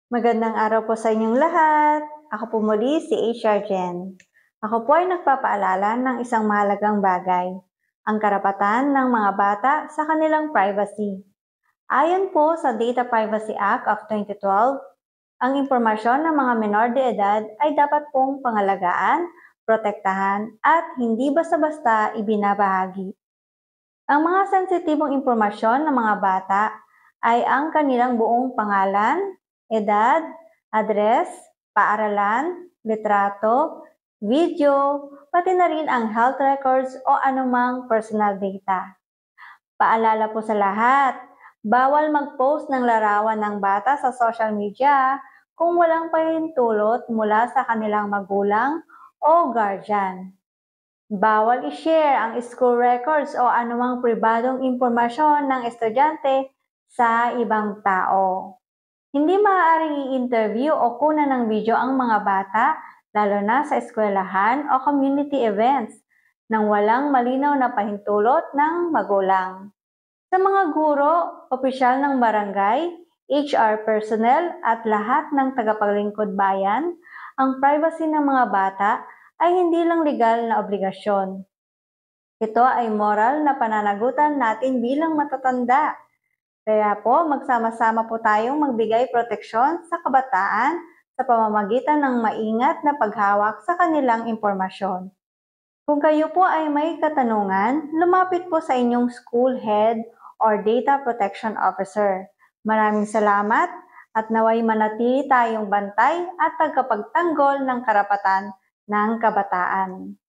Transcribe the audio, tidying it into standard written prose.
Magandang araw po sa inyong lahat. Ako po muli si HR Jen. Ako po ay nagpapaalala ng isang mahalagang bagay, ang karapatan ng mga bata sa kanilang privacy. Ayon po sa Data Privacy Act of 2012, ang impormasyon ng mga menor de edad ay dapat pong pangalagaan, protektahan, at hindi basta-basta ibinabahagi. Ang mga sensitibong impormasyon ng mga bata ay ang kanilang buong pangalan, edad, address, paaralan, litrato, video, pati na rin ang health records o anumang personal data. Paalala po sa lahat, bawal mag-post ng larawan ng bata sa social media kung walang pahintulot mula sa kanilang magulang o guardian. Bawal i-share ang school records o anumang pribadong impormasyon ng estudyante sa ibang tao. Hindi maaaring i-interview o kunan ng video ang mga bata, lalo na sa eskwelahan o community events, nang walang malinaw na pahintulot ng magulang. Sa mga guro, opisyal ng barangay, HR personnel at lahat ng tagapaglingkod bayan, ang privacy ng mga bata ay hindi lang legal na obligasyon. Ito ay moral na pananagutan natin bilang matatanda. Kaya po, magsama-sama po tayong magbigay proteksyon sa kabataan sa pamamagitan ng maingat na paghawak sa kanilang impormasyon. Kung kayo po ay may katanungan, lumapit po sa inyong school head or data protection officer. Maraming salamat at naway manatili tayong bantay at tagapagtanggol ng karapatan ng kabataan.